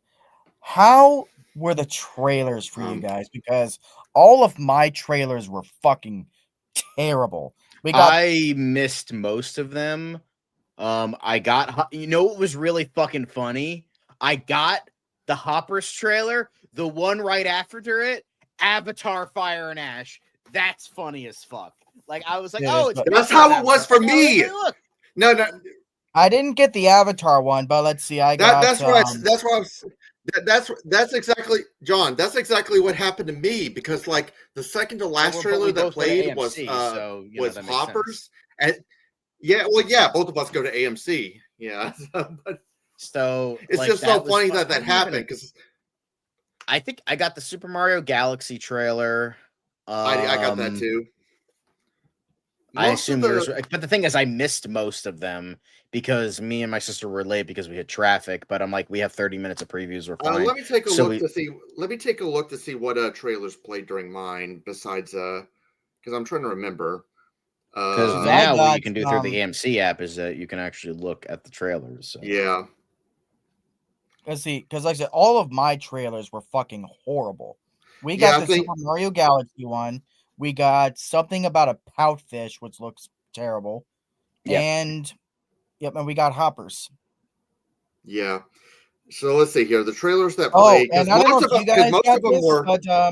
how were the trailers for you guys? Because all of my trailers were fucking terrible. I missed most of them. I got, you know what was really fucking funny? I got the Hoppers trailer, the one right after it, Avatar Fire and Ash. That's funny as fuck. Like, I was like, Yeah, oh, it's That's Pixar's how it was Avatar. for And now, me. hey, look. No, I didn't get the Avatar one, but let's see. I got that's what I was. That's exactly, John. That's exactly what happened to me because like the second to last But trailer we that both go to played was AMC, so, you know, that makes Hoppers, sense. and yeah, well, yeah, both of us go to AMC. Yeah, but So it's like, just so was funny fun. that happened because I think I got the Super Mario Galaxy trailer. I got that too. I assume yours, but the thing is, I missed most of them because me and my sister were late because we had traffic. But I'm like, we have 30 minutes of previews. We're fine. Let me take a So look to see. Let me take a look to see what trailers played during mine besides because I'm trying to remember. Because I now what got, you can do through the AMC app is that you can actually look at the trailers. So. Yeah. let's see, because like I said, all of my trailers were fucking horrible. We got the Super Mario Galaxy one. We got something about a poutfish, which looks terrible. Yep. And we got Hoppers. Yeah. So let's see here. The trailers that Oh, played. and I don't know if you guys got this, were. but I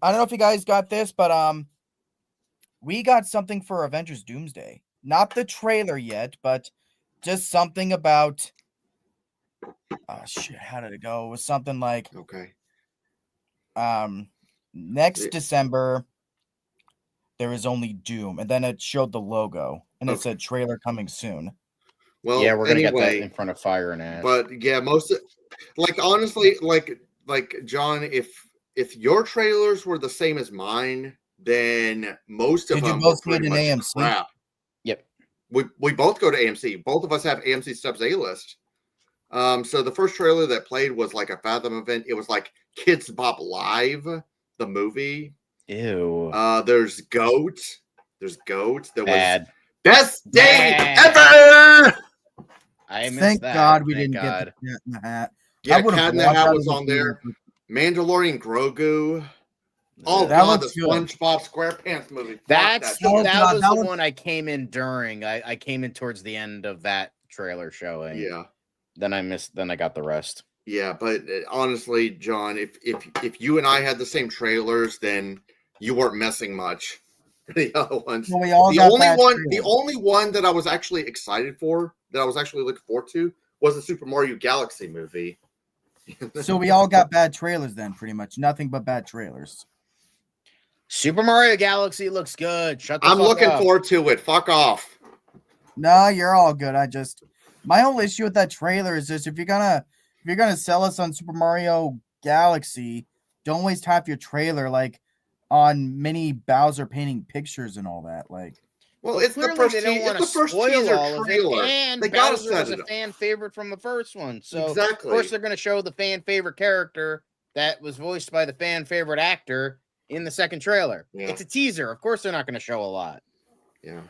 don't know if you guys got this, but we got something for Avengers Doomsday. Not the trailer yet, but just something about. Oh shit! How did it go? It was something like next December. There is only Doom, and then it showed the logo, and it said trailer coming soon. Well, yeah, we're gonna get that in front of Fire and Ash. But yeah, honestly, like John, if your trailers were the same as mine, then most of them were pretty much AMC? Crap. Yep. We both go to AMC. Both of us have AMC Stubbs A-list. So the first trailer that played was like a Fathom event. It was like Kids Bop Live, the movie. Ew. There's Goat. There was Best Day Ever. Thank God we didn't get the Cat in the Hat. Yeah, Cat in the Hat was on there. Mandalorian Grogu. Oh God, the SpongeBob SquarePants movie. That was the one I came in during. I came in towards the end of that trailer showing. Yeah. Then I got the rest. Yeah, but honestly, John, if you and I had the same trailers, then you weren't missing much. The other ones. Well, the only one that I was actually excited for, that I was actually looking forward to, was the Super Mario Galaxy movie. So we all got bad trailers then, pretty much. Nothing but bad trailers. Super Mario Galaxy looks good. I'm looking forward to it. Fuck off. No, you're all good. My whole issue with that trailer is just if you're gonna sell us on Super Mario Galaxy, don't waste half your trailer like on mini Bowser painting pictures and all that. Like, well, it's the first teaser trailer. And Bowser was a fan favorite from the first one, so of course they're going to show the fan favorite character that was voiced by the fan favorite actor in the second trailer. Yeah. It's a teaser. Of course, they're not going to show a lot. Yeah,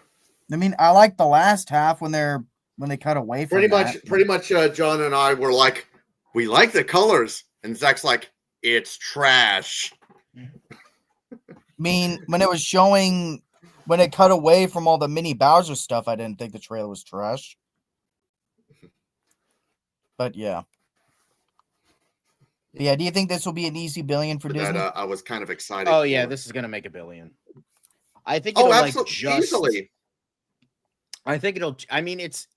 I mean, I like the last half when they cut away from pretty much. John and I were like, we like the colors, and Zach's like, it's trash. I mean, when it cut away from all the mini Bowser stuff, I didn't think the trailer was trash. But yeah. Yeah, do you think this will be an easy billion for Disney? I was kind of excited. Oh yeah, this is gonna make $1 billion. I think it'll easily. I think it'll. I mean, it's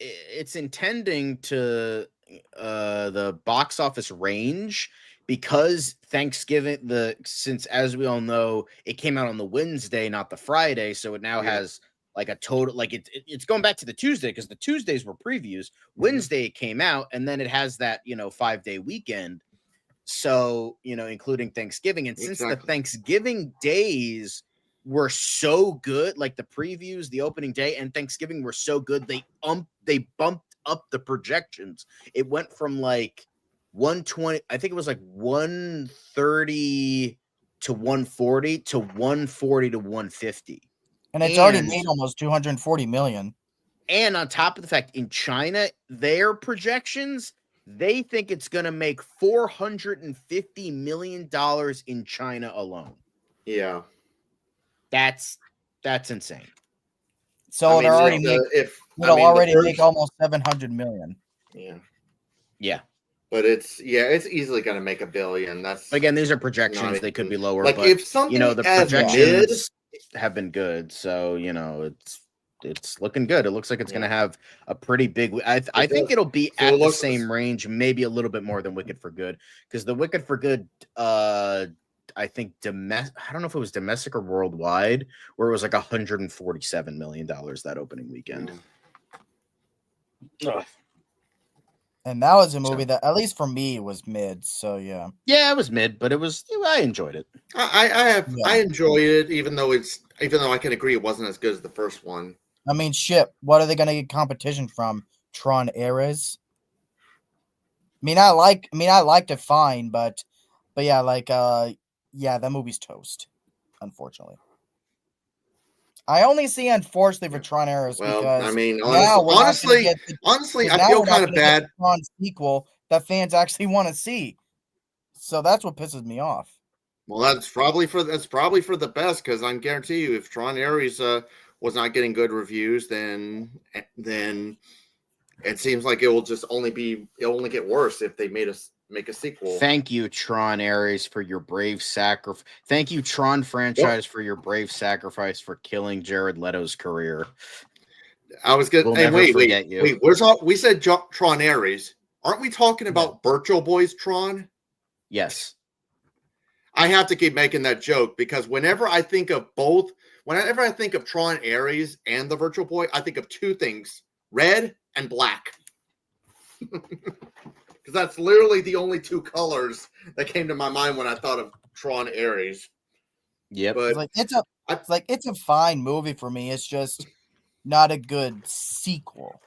intending to the box office range. Because Thanksgiving, since as we all know, it came out on the Wednesday, not the Friday, so it now has like a total, like it's going back to the Tuesday because the Tuesdays were previews. Wednesday it came out, and then it has that 5-day weekend. So including Thanksgiving, and since the Thanksgiving days were so good, like the previews, the opening day, and Thanksgiving were so good, they bumped up the projections. It went from like 120, I think it was like 130 to 140 to 140 to 150. And it's already made almost 240 million. And on top of the fact, in China, their projections, they think it's going to make $450 million in China alone. Yeah. That's insane. So I mean, they're already the already first, make almost 700 million. Yeah. But it's easily going to make $1 billion. That's Again, these are projections. They could be lower, like but if something the as projections have been good. So it's looking good. It looks like it's going to have a pretty big. I think it'll be So at the same range, maybe a little bit more than Wicked for Good, because the Wicked for Good, I think I don't know if it was domestic or worldwide, where it was like $147 million that opening weekend. Ugh. And that was a movie that, at least for me, was mid. So yeah. Yeah, it was mid, but I enjoyed it. I enjoyed it, even though I can agree it wasn't as good as the first one. I mean, shit. What are they gonna get competition from? Tron Ares. I liked it fine, but yeah, that movie's toast. Unfortunately, I only see unfortunately for Tron Ares because honestly, I feel kind of bad. Tron sequel that fans actually want to see, so that's what pisses me off. Well, that's probably for the best, because I guarantee you, if Tron Ares was not getting good reviews, then it seems like it will only get worse if they make a sequel. Thank you, Tron Ares, for your brave sacrifice. Thank you, Tron franchise, for your brave sacrifice for killing Jared Leto's career. I was gonna forget you. Wait, we said Tron Ares. Aren't we talking about Virtual Boy's Tron? Yes. I have to keep making that joke because whenever I think of Tron Ares and the Virtual Boy, I think of two things: red and black. Because that's literally the only two colors that came to my mind when I thought of Tron Ares. Yep. But it's a fine movie for me. It's just not a good sequel.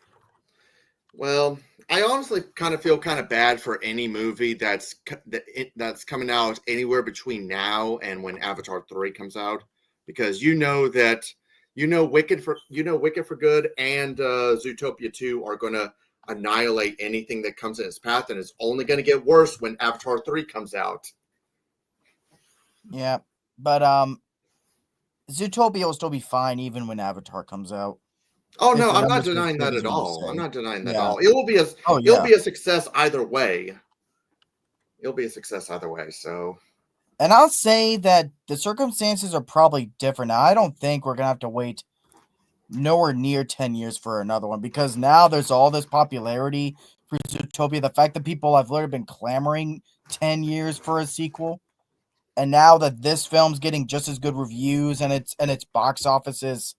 Well, I honestly kind of feel kind of bad for any movie that's coming out anywhere between now and when Avatar 3 comes out, because Wicked for Good and Zootopia 2 are going to annihilate anything that comes in its path, and it's only going to get worse when Avatar 3 comes out. Yeah, but Zootopia will still be fine even when Avatar comes out. Oh no, I'm not denying that at all. I'm not denying that at all. It will be a success either way. It'll be a success either way. So, and I'll say that the circumstances are probably different. Now, I don't think we're gonna have to wait nowhere near 10 years for another one, because now there's all this popularity for Zootopia. The fact that people have literally been clamoring 10 years for a sequel, and now that this film's getting just as good reviews and its box office is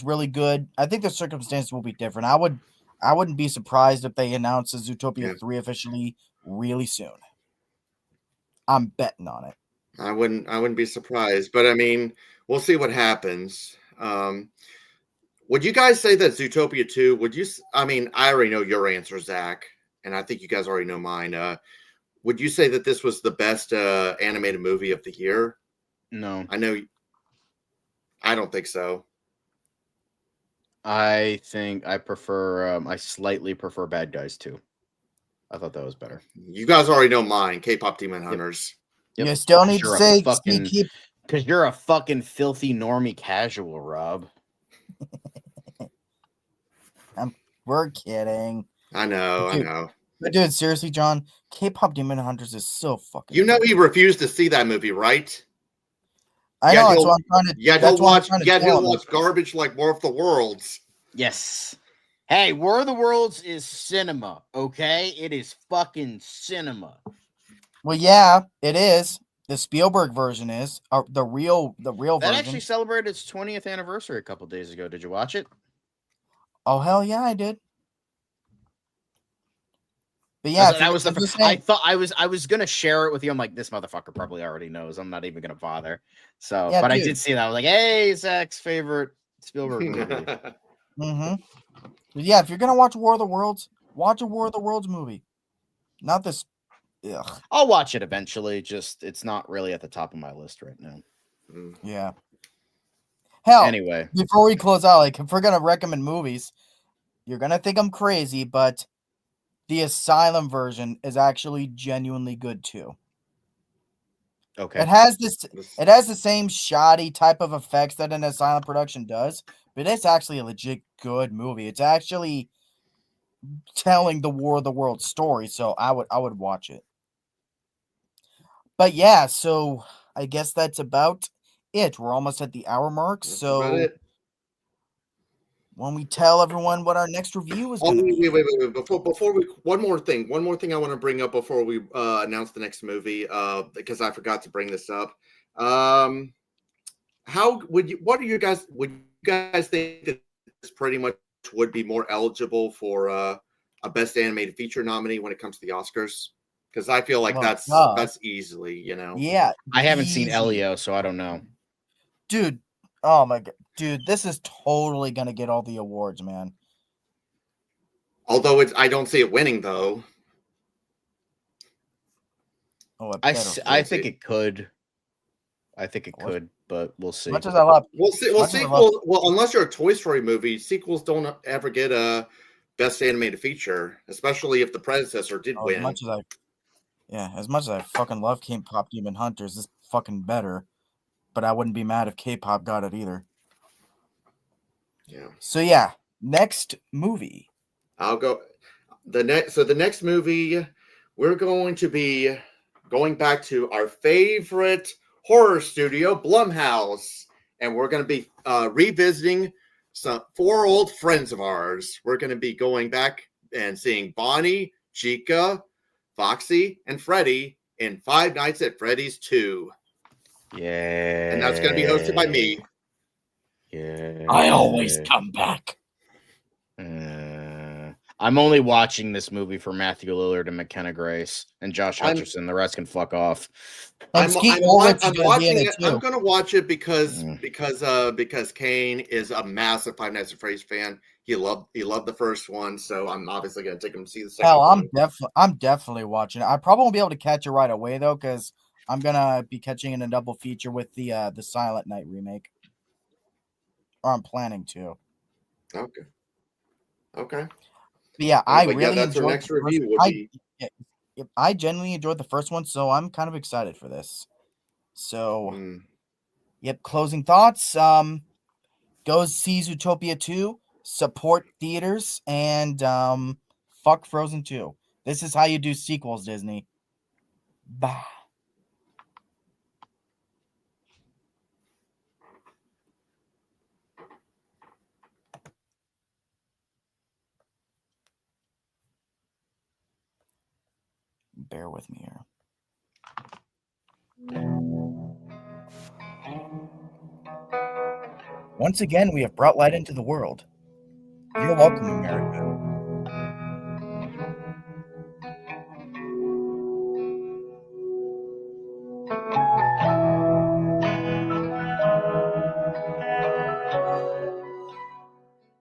really good, I think the circumstances will be different. I wouldn't be surprised if they announce a Zootopia 3 officially really soon. I'm betting on it. I wouldn't be surprised, but I mean, we'll see what happens. Would you guys say that Zootopia 2, I already know your answer, Zach, and I think you guys already know mine. Would you say that this was the best animated movie of the year? No. I don't think so. I think I slightly prefer Bad Guys 2. I thought that was better. You guys already know mine, K-pop Demon Hunters. Yep. You still need to say because you're a fucking filthy normie casual, Rob. We're kidding. I know. But dude, seriously, John, K-pop Demon Hunters is so fucking. He refused to see that movie, right? I know. That's what I'm trying to. Yeah, he'll watch garbage like War of the Worlds. Yes. Hey, War of the Worlds is cinema, okay? It is fucking cinema. Well, yeah, it is. The Spielberg version is the real version. That actually celebrated its 20th anniversary a couple days ago. Did you watch it? Oh hell yeah, I did. But yeah, that was I was gonna share it with you. I'm like, this motherfucker probably already knows. I'm not even gonna bother. So, yeah, but dude. I did see that. I was like, hey, Zach's favorite Spielberg movie. Mm-hmm. Yeah, if you're gonna watch War of the Worlds, watch a War of the Worlds movie. Not this. Ugh. I'll watch it eventually. Just it's not really at the top of my list right now. Yeah. Hell, anyway, before we close out, like if we're gonna recommend movies, you're gonna think I'm crazy, but the Asylum version is actually genuinely good too. Okay. It has the same shoddy type of effects that a silent production does, but it's actually a legit good movie. It's actually telling the War of the Worlds story, so I would watch it. But yeah, so I guess that's about it. We're almost at the hour mark, That's about so it. when we tell everyone what our next review is Oh, going to be. wait. Before we, one more thing I want to bring up before we announce the next movie, because I forgot to bring this up. Would you guys think that this pretty much would be more eligible for a best animated feature nominee when it comes to the Oscars? Because I feel like Well, that's easily, yeah, I haven't seen easy. Elio, so I don't know. Dude, oh my god. Dude, this is totally going to get all the awards, man. Although I don't see it winning though. Oh, I think it could. I think it could, but we'll see. As much as I love, We'll see. Well, sequels. Well, unless you're a Toy Story movie, sequels don't ever get a best animated feature, especially if the predecessor did win. As much as I fucking love K-pop Demon Hunters, this fucking better. But I wouldn't be mad if K-pop got it either. Yeah. So yeah, next movie. I'll go. The next movie, we're going to be going back to our favorite horror studio, Blumhouse, and we're going to be revisiting some 4 old friends of ours. We're going to be going back and seeing Bonnie, Chica, Foxy, and Freddy in Five Nights at Freddy's 2. Yeah. And that's going to be hosted by me. Yeah. I always come back. I'm only watching this movie for Matthew Lillard and McKenna Grace and Josh Hutcherson. The rest can fuck off. I'm watching it. I'm going to watch it because Kane is a massive Five Nights at Freddy's fan. He loved the first one, so I'm obviously going to take him to see the second one. I'm definitely watching it. I probably won't be able to catch it right away though, because I'm gonna be catching in a double feature with the Silent Night remake. Or I'm planning to. Okay. But yeah, I really that's our enjoyed next review. Would be... I genuinely enjoyed the first one, so I'm kind of excited for this. So, yep. Closing thoughts. Go see Zootopia 2. Support theaters and fuck Frozen 2. This is how you do sequels, Disney. Bah. Bear with me here. Once again, we have brought light into the world. You're welcome, America.